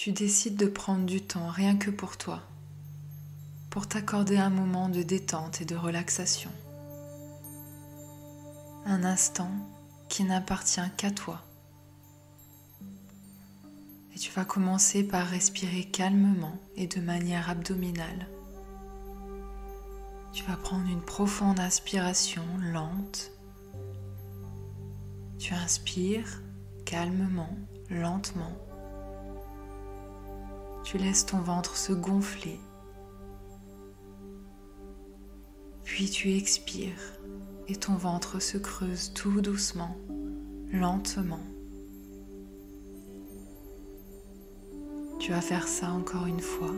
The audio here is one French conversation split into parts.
tu décides de prendre du temps rien que pour toi, pour t'accorder un moment de détente et de relaxation. Un instant qui n'appartient qu'à toi. Et tu vas commencer par respirer calmement et de manière abdominale. Tu vas prendre une profonde inspiration lente. Tu inspires calmement, lentement. Tu laisses ton ventre se gonfler. Puis tu expires et ton ventre se creuse tout doucement, lentement. Tu vas faire ça encore une fois.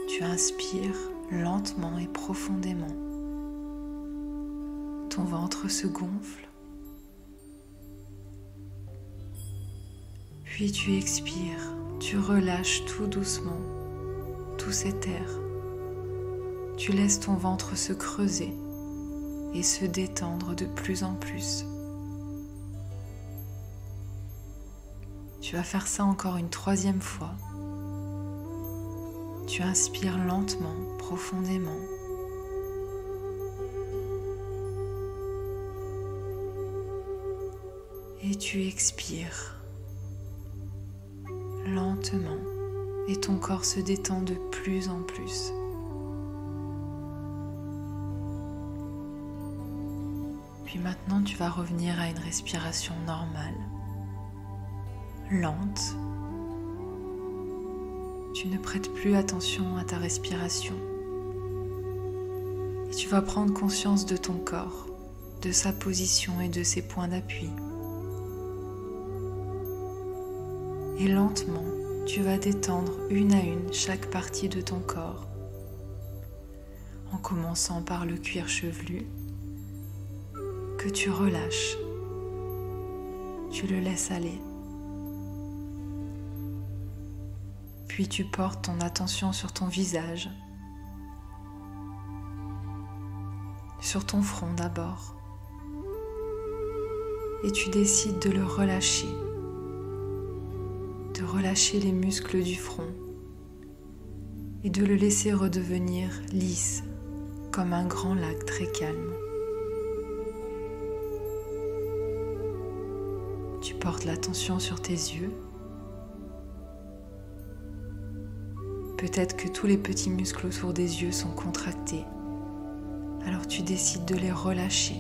Tu inspires lentement et profondément. Ton ventre se gonfle. Puis tu expires. Tu relâches tout doucement tout cet air. Tu laisses ton ventre se creuser et se détendre de plus en plus. Tu vas faire ça encore une troisième fois. Tu inspires lentement, profondément. Et tu expires lentement et ton corps se détend de plus en plus. Puis maintenant, tu vas revenir à une respiration normale, lente. Tu ne prêtes plus attention à ta respiration. Et tu vas prendre conscience de ton corps, de sa position et de ses points d'appui. Et lentement, tu vas détendre une à une chaque partie de ton corps, en commençant par le cuir chevelu, que tu relâches. Tu le laisses aller. Puis tu portes ton attention sur ton visage, sur ton front d'abord, et tu décides de le relâcher, de relâcher les muscles du front et de le laisser redevenir lisse comme un grand lac très calme. Tu portes l'attention sur tes yeux. Peut-être que tous les petits muscles autour des yeux sont contractés. Alors tu décides de les relâcher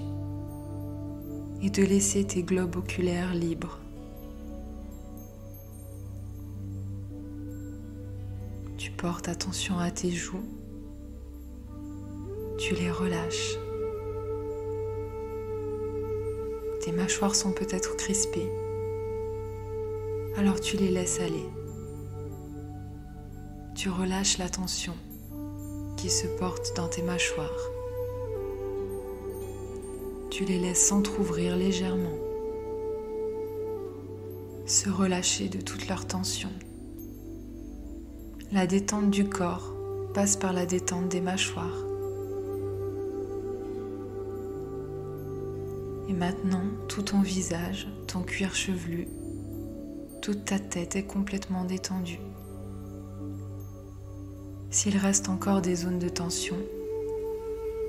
et de laisser tes globes oculaires libres. Tu portes attention à tes joues. Tu les relâches. Tes mâchoires sont peut-être crispées. Alors tu les laisses aller. Tu relâches la tension qui se porte dans tes mâchoires. Tu les laisses s'entrouvrir légèrement, se relâcher de toute leur tension. La détente du corps passe par la détente des mâchoires. Et maintenant, tout ton visage, ton cuir chevelu, toute ta tête est complètement détendue. S'il reste encore des zones de tension,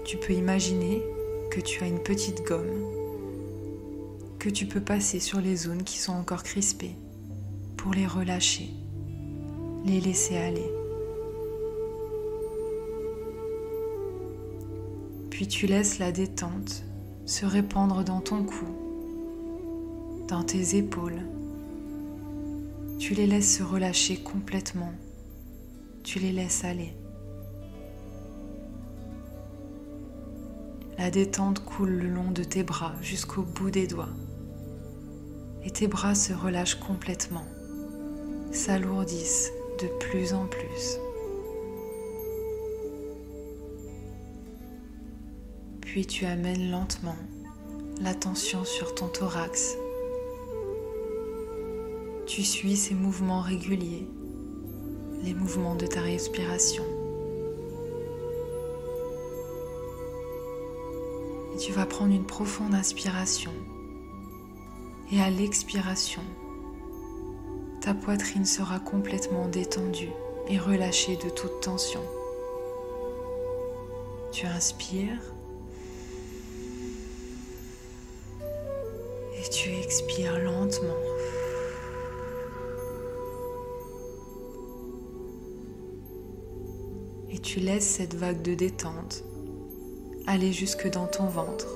tu peux imaginer que tu as une petite gomme que tu peux passer sur les zones qui sont encore crispées pour les relâcher, les laisser aller. Puis tu laisses la détente se répandre dans ton cou, dans tes épaules. Tu les laisses se relâcher complètement. Tu les laisses aller. La détente coule le long de tes bras jusqu'au bout des doigts. Et tes bras se relâchent complètement, s'alourdissent de plus en plus. Puis tu amènes lentement l'attention sur ton thorax. Tu suis ces mouvements réguliers, les mouvements de ta respiration. Et tu vas prendre une profonde inspiration. Et à l'expiration, ta poitrine sera complètement détendue et relâchée de toute tension. Tu inspires et tu expires lentement. Et tu laisses cette vague de détente aller jusque dans ton ventre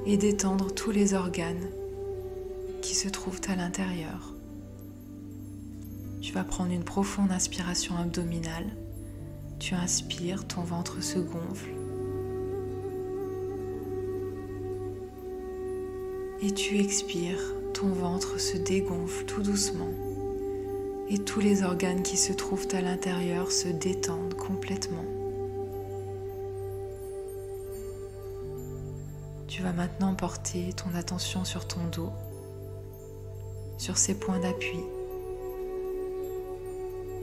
et détendre tous les organes qui se trouvent à l'intérieur. Tu vas prendre une profonde inspiration abdominale. Tu inspires, ton ventre se gonfle. Et tu expires, ton ventre se dégonfle tout doucement. Et tous les organes qui se trouvent à l'intérieur se détendent complètement. Tu vas maintenant porter ton attention sur ton dos, sur ses points d'appui.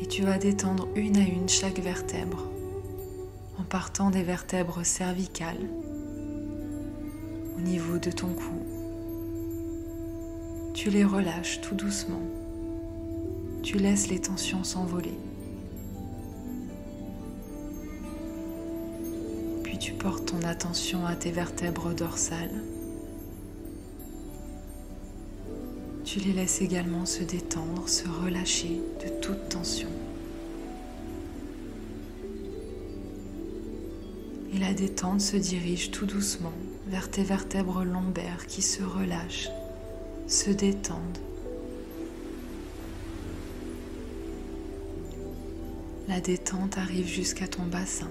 Et tu vas détendre une à une chaque vertèbre, en partant des vertèbres cervicales, au niveau de ton cou. Tu les relâches tout doucement. Tu laisses les tensions s'envoler. Puis tu portes ton attention à tes vertèbres dorsales. Tu les laisses également se détendre, se relâcher de toute tension. Et la détente se dirige tout doucement vers tes vertèbres lombaires qui se relâchent, se détendent. La détente arrive jusqu'à ton bassin.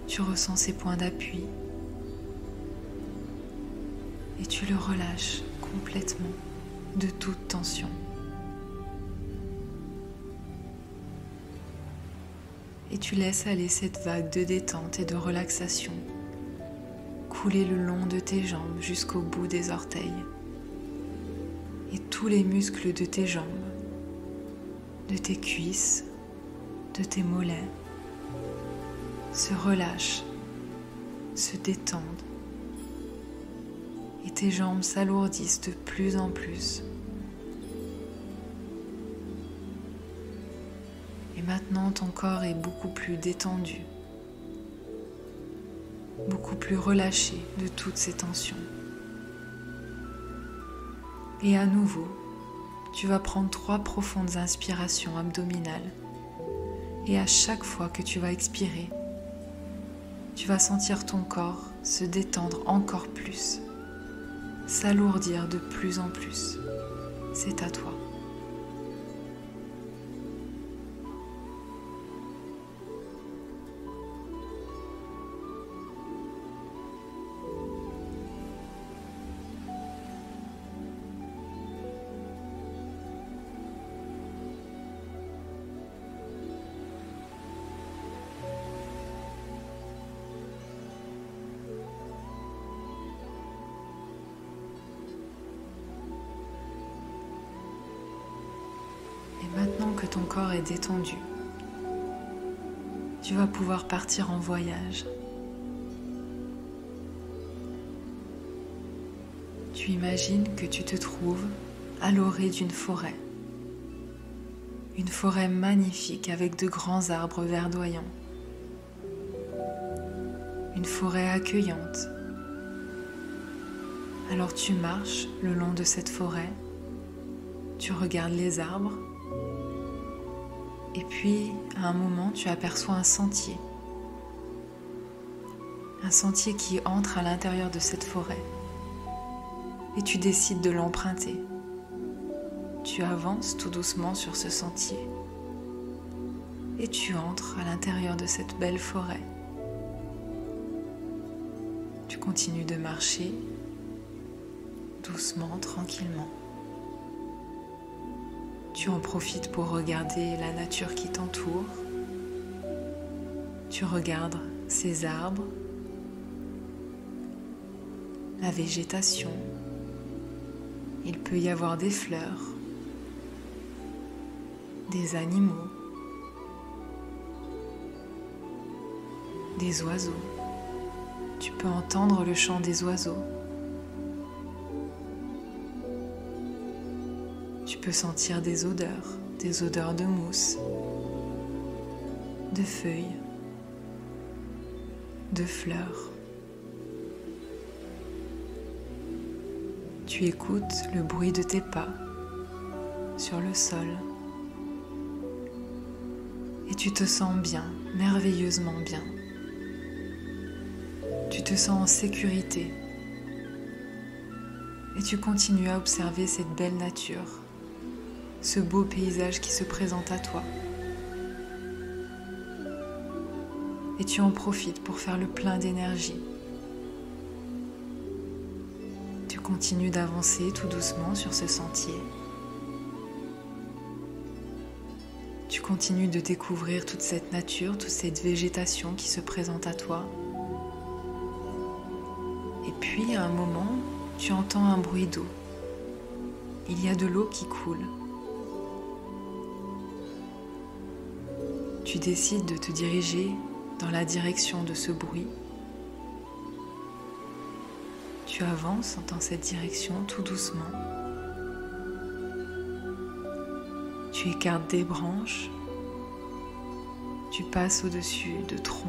Tu ressens ses points d'appui. Et tu le relâches complètement de toute tension. Et tu laisses aller cette vague de détente et de relaxation couler le long de tes jambes jusqu'au bout des orteils. Et tous les muscles de tes jambes, de tes cuisses, de tes mollets se relâchent, se détendent. Et tes jambes s'alourdissent de plus en plus. Et maintenant, ton corps est beaucoup plus détendu, beaucoup plus relâché de toutes ces tensions. Et à nouveau, tu vas prendre 3 profondes inspirations abdominales. Et à chaque fois que tu vas expirer, tu vas sentir ton corps se détendre encore plus, s'alourdir de plus en plus. C'est à toi. Maintenant que ton corps est détendu, tu vas pouvoir partir en voyage. Tu imagines que tu te trouves à l'orée d'une forêt. Une forêt magnifique avec de grands arbres verdoyants. Une forêt accueillante. Alors tu marches le long de cette forêt. Tu regardes les arbres. Et puis, à un moment, tu aperçois un sentier. Un sentier qui entre à l'intérieur de cette forêt. Et tu décides de l'emprunter. Tu avances tout doucement sur ce sentier. Et tu entres à l'intérieur de cette belle forêt. Tu continues de marcher, doucement, tranquillement. Tu en profites pour regarder la nature qui t'entoure. Tu regardes ces arbres, la végétation. Il peut y avoir des fleurs, des animaux, des oiseaux. Tu peux entendre le chant des oiseaux. Tu peux sentir des odeurs de mousse, de feuilles, de fleurs. Tu écoutes le bruit de tes pas sur le sol et tu te sens bien, merveilleusement bien. Tu te sens en sécurité et tu continues à observer cette belle nature, ce beau paysage qui se présente à toi. Et tu en profites pour faire le plein d'énergie. Tu continues d'avancer tout doucement sur ce sentier. Tu continues de découvrir toute cette nature, toute cette végétation qui se présente à toi. Et puis, à un moment, tu entends un bruit d'eau. Il y a de l'eau qui coule. Tu décides de te diriger dans la direction de ce bruit. Tu avances dans cette direction tout doucement. Tu écartes des branches. Tu passes au-dessus de troncs.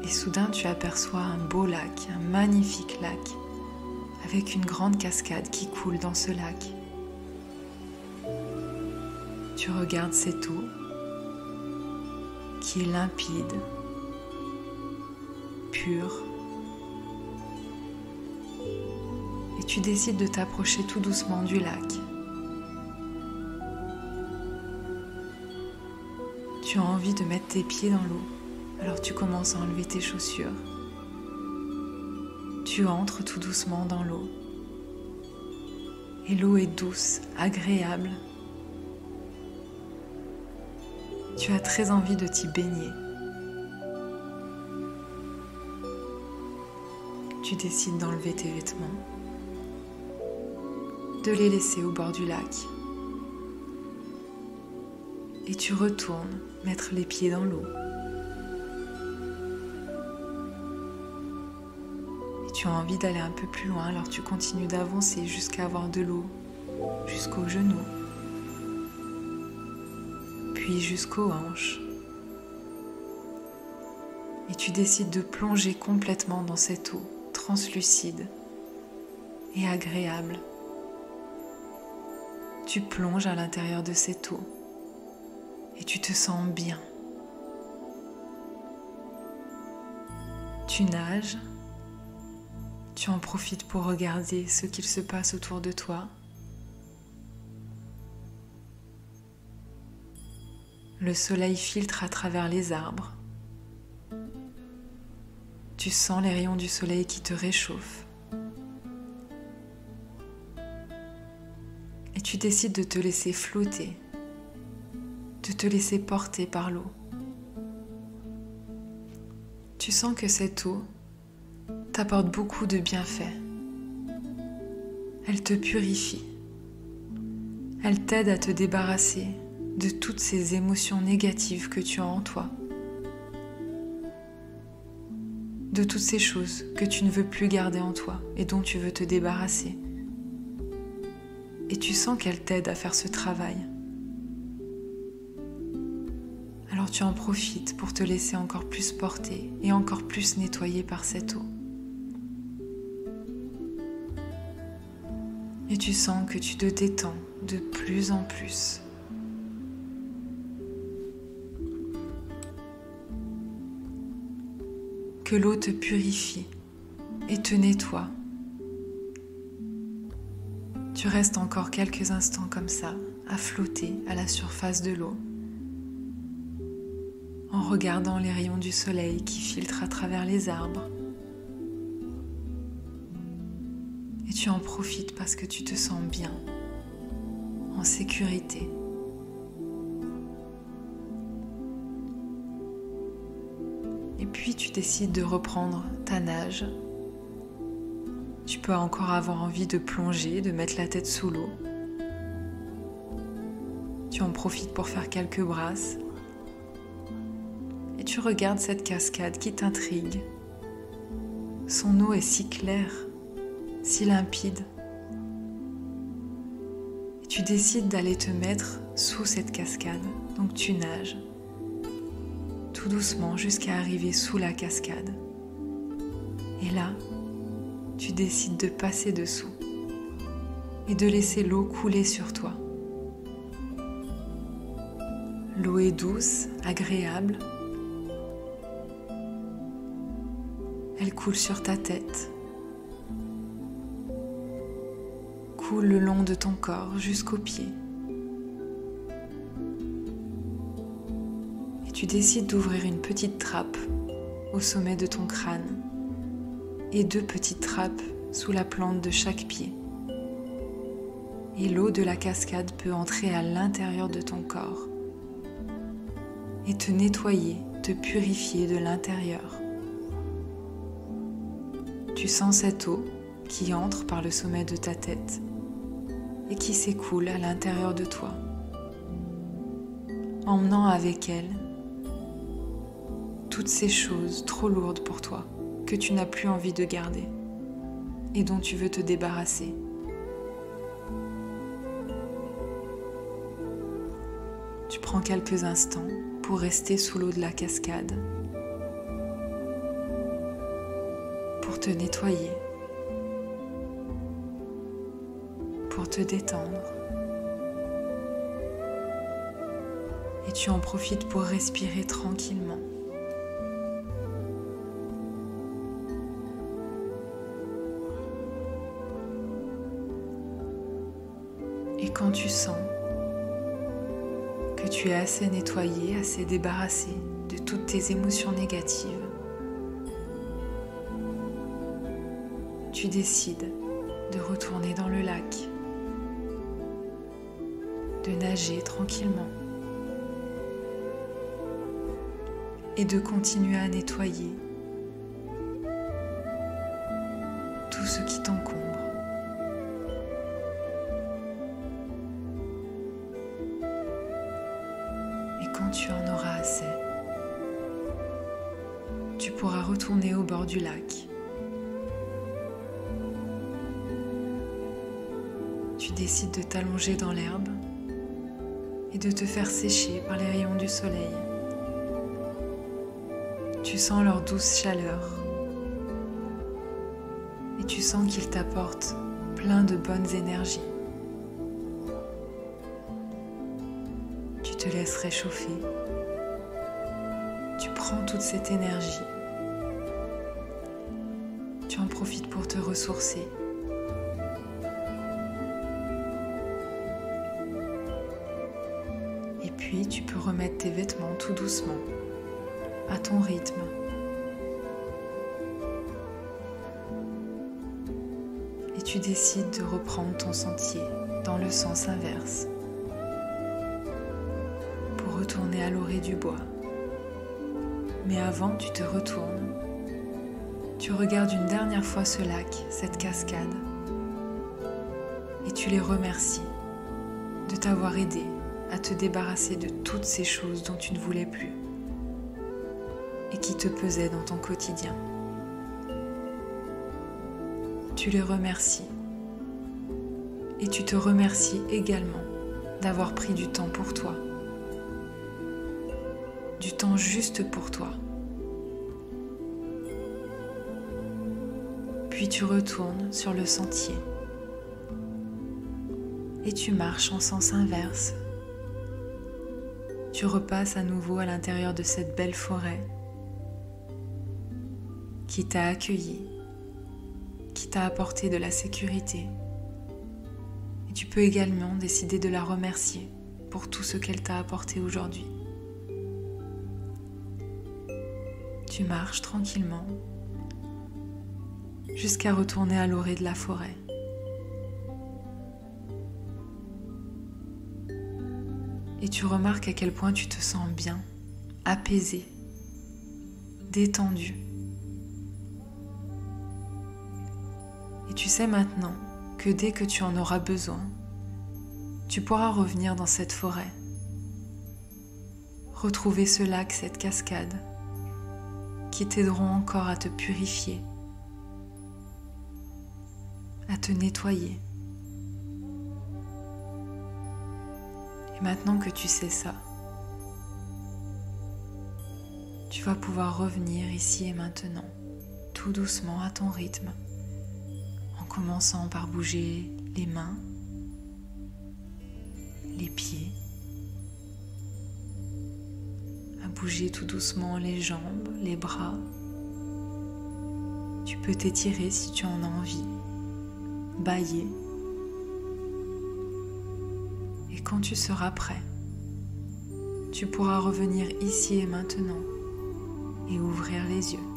Et soudain, tu aperçois un beau lac, un magnifique lac, avec une grande cascade qui coule dans ce lac. Tu regardes cette eau qui est limpide, pure, et tu décides de t'approcher tout doucement du lac. Tu as envie de mettre tes pieds dans l'eau, alors tu commences à enlever tes chaussures. Tu entres tout doucement dans l'eau, et l'eau est douce, agréable. Tu as très envie de t'y baigner. Tu décides d'enlever tes vêtements, de les laisser au bord du lac. Et tu retournes mettre les pieds dans l'eau. Et tu as envie d'aller un peu plus loin, alors tu continues d'avancer jusqu'à avoir de l'eau jusqu'aux genoux. Puis jusqu'aux hanches. Et tu décides de plonger complètement dans cette eau translucide et agréable. Tu plonges à l'intérieur de cette eau et tu te sens bien. Tu nages, tu en profites pour regarder ce qu'il se passe autour de toi. Le soleil filtre à travers les arbres. Tu sens les rayons du soleil qui te réchauffent. Et tu décides de te laisser flotter, de te laisser porter par l'eau. Tu sens que cette eau t'apporte beaucoup de bienfaits. Elle te purifie. Elle t'aide à te débarrasser de toutes ces émotions négatives que tu as en toi, de toutes ces choses que tu ne veux plus garder en toi et dont tu veux te débarrasser. Et tu sens qu'elle t'aide à faire ce travail. Alors tu en profites pour te laisser encore plus porter et encore plus nettoyer par cette eau. Et tu sens que tu te détends de plus en plus. Que l'eau te purifie et te nettoie. Tu restes encore quelques instants comme ça, à flotter à la surface de l'eau, en regardant les rayons du soleil qui filtrent à travers les arbres. Et tu en profites parce que tu te sens bien, en sécurité. Et puis tu décides de reprendre ta nage. Tu peux encore avoir envie de plonger, de mettre la tête sous l'eau. Tu en profites pour faire quelques brasses. Et tu regardes cette cascade qui t'intrigue. Son eau est si claire, si limpide. Tu décides d'aller te mettre sous cette cascade, donc tu nages tout doucement jusqu'à arriver sous la cascade. Et là, tu décides de passer dessous et de laisser l'eau couler sur toi. L'eau est douce, agréable. Elle coule sur ta tête, coule le long de ton corps jusqu'aux pieds. Et tu décides d'ouvrir une petite trappe au sommet de ton crâne et 2 petites trappes sous la plante de chaque pied. Et l'eau de la cascade peut entrer à l'intérieur de ton corps et te nettoyer, te purifier de l'intérieur. Tu sens cette eau qui entre par le sommet de ta tête et qui s'écoule à l'intérieur de toi, emmenant avec elle toutes ces choses trop lourdes pour toi que tu n'as plus envie de garder et dont tu veux te débarrasser. Tu prends quelques instants pour rester sous l'eau de la cascade, pour te nettoyer, pour te détendre. Et tu en profites pour respirer tranquillement. Et quand tu sens que tu es assez nettoyé, assez débarrassé de toutes tes émotions négatives, tu décides de retourner dans le lac, de nager tranquillement et de continuer à nettoyer tout ce qui t'encombre. Quand tu en auras assez, tu pourras retourner au bord du lac. Tu décides de t'allonger dans l'herbe et de te faire sécher par les rayons du soleil. Tu sens leur douce chaleur et tu sens qu'ils t'apportent plein de bonnes énergies. Tu te laisses réchauffer. Tu prends toute cette énergie. Tu en profites pour te ressourcer. Et puis tu peux remettre tes vêtements tout doucement, à ton rythme. Et tu décides de reprendre ton sentier dans le sens inverse, pour retourner à l'orée du bois. Mais avant, tu te retournes. Tu regardes une dernière fois ce lac, cette cascade, et tu les remercies de t'avoir aidé à te débarrasser de toutes ces choses dont tu ne voulais plus et qui te pesaient dans ton quotidien. Tu les remercies et tu te remercies également d'avoir pris du temps pour toi, du temps juste pour toi. Puis tu retournes sur le sentier et tu marches en sens inverse. Tu repasses à nouveau à l'intérieur de cette belle forêt qui t'a accueilli, qui t'a apporté de la sécurité. Et tu peux également décider de la remercier pour tout ce qu'elle t'a apporté aujourd'hui. Tu marches tranquillement jusqu'à retourner à l'orée de la forêt. Et tu remarques à quel point tu te sens bien, apaisé, détendu. Et tu sais maintenant que dès que tu en auras besoin, tu pourras revenir dans cette forêt, retrouver ce lac, cette cascade, qui t'aideront encore à te purifier, à te nettoyer Et maintenant que tu sais ça, tu vas pouvoir revenir ici et maintenant, tout doucement à ton rythme, en commençant par bouger les mains, les pieds, à bouger tout doucement les jambes, les bras. Tu peux t'étirer si tu en as envie, bâiller. Et quand tu seras prêt, tu pourras revenir ici et maintenant et ouvrir les yeux.